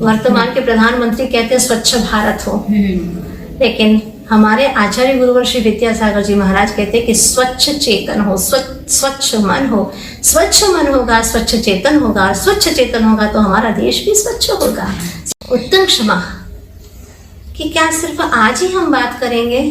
वर्तमान के प्रधानमंत्री कहते हैं स्वच्छ भारत हो, लेकिन हमारे आचार्य गुरुवर श्री विद्यासागर जी महाराज कहते हैं कि स्वच्छ चेतन हो, स्वच्छ मन हो। स्वच्छ मन होगा, स्वच्छ चेतन होगा, स्वच्छ चेतन होगा तो हमारा देश भी स्वच्छ होगा। उत्तम क्षमा कि क्या सिर्फ आज ही हम बात करेंगे,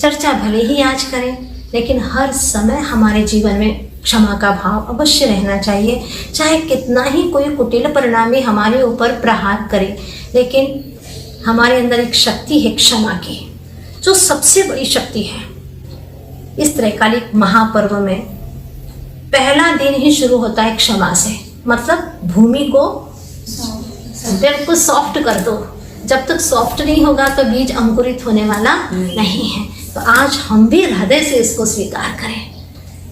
चर्चा भले ही आज करें, लेकिन हर समय हमारे जीवन में क्षमा का भाव अवश्य रहना चाहिए। चाहे कितना ही कोई कुटिल परिणामी हमारे ऊपर प्रहार करे, लेकिन हमारे अंदर एक शक्ति है क्षमा की, जो सबसे बड़ी शक्ति है। इस त्रैकालिक महापर्व में पहला दिन ही शुरू होता है क्षमा से, मतलब भूमि को बिल्कुल सॉफ्ट कर दो। जब तक सॉफ्ट नहीं होगा तो बीज अंकुरित होने वाला नहीं है। तो आज हम भी हृदय से इसको स्वीकार करें।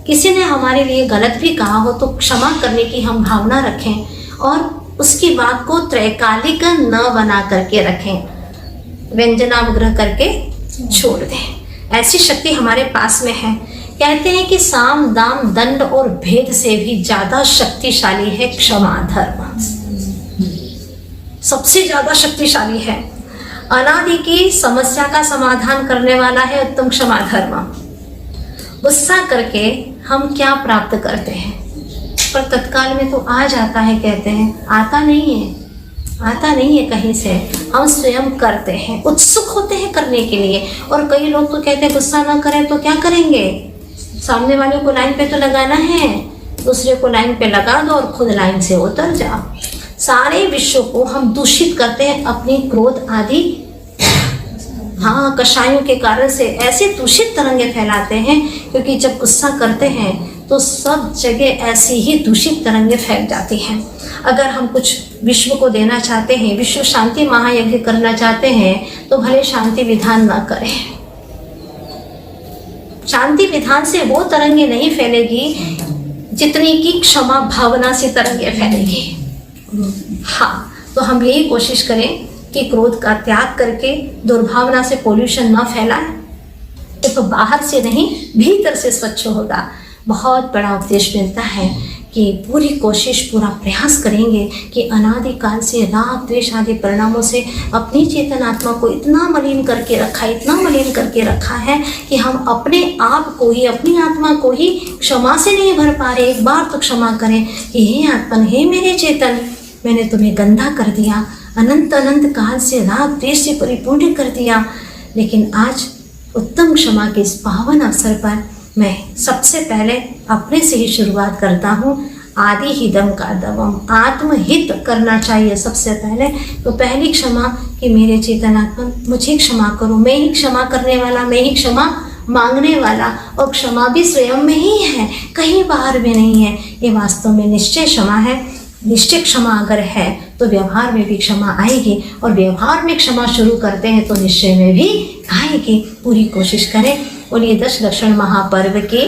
किसी ने हमारे लिए गलत भी कहा हो तो क्षमा करने की हम भावना रखें और उसकी बात को त्रैकालिक न बना करके रखें, व्यंजनावग्रह करके छोड़ दें। ऐसी शक्ति हमारे पास में है। कहते हैं कि साम दाम दंड और भेद से भी ज्यादा शक्तिशाली है क्षमा धर्म, सबसे ज्यादा शक्तिशाली है। अनादि की समस्या का समाधान करने वाला है उत्तम क्षमा धर्म। गुस्सा करके हम क्या प्राप्त करते हैं, पर तत्काल में तो आ जाता है, कहते हैं आता नहीं है कहीं से। हम स्वयं करते हैं, उत्सुक होते हैं करने के लिए। और कई लोग तो कहते हैं गुस्सा ना करें तो क्या करेंगे, सामने वाले को लाइन पे तो लगाना है, दूसरे को लाइन पे लगा दो और खुद लाइन से उतर जाओ। सारे विश्व को हम दूषित करते हैं अपनी क्रोध आदि कषायों के कारण से। ऐसे दूषित तरंगे फैलाते हैं, क्योंकि जब गुस्सा करते हैं तो सब जगह ऐसी ही दूषित तरंगे फैल जाती हैं। अगर हम कुछ विश्व को देना चाहते हैं, विश्व शांति महायज्ञ करना चाहते हैं, तो भले शांति विधान न करें। शांति विधान से वो तरंगे नहीं फैलेगी जितनी की क्षमा भावना से तरंगे फैलेगी। तो हम यही कोशिश करें कि क्रोध का त्याग करके दुर्भावना से पोल्यूशन न फैलाएं। तो बाहर से नहीं भीतर से स्वच्छ होगा। बहुत बड़ा उपदेश मिलता है कि पूरी कोशिश, पूरा प्रयास करेंगे कि अनादिकाल से राग द्वेष आदि परिणामों से अपनी चेतन आत्मा को इतना मलिन करके रखा है कि हम अपने आप को ही, अपनी आत्मा को ही क्षमा से नहीं भर पा रहे। एक बार तो क्षमा करें कि हे आत्मन, हे मेरे चेतन, मैंने तुम्हें गंदा कर दिया, अनंत अनंत काल से राग द्वेष से परिपूर्ण कर दिया। लेकिन आज उत्तम क्षमा के इस पावन अवसर पर मैं सबसे पहले अपने से ही शुरुआत करता हूँ। आदि ही दम का दमम, आत्महित करना चाहिए सबसे पहले। तो पहली क्षमा कि मेरे चेतनात्मा मुझे क्षमा करो। मैं ही क्षमा करने वाला, मैं ही क्षमा मांगने वाला, और क्षमा भी स्वयं में ही है, कहीं बाहर में नहीं है। ये वास्तव में निश्चय क्षमा है। निश्चय क्षमा अगर है तो व्यवहार में भी क्षमा आएगी, और व्यवहार में क्षमा शुरू करते हैं तो निश्चय में भी आएगी। पूरी कोशिश करें। बोलिए 10 लक्षण महापर्व के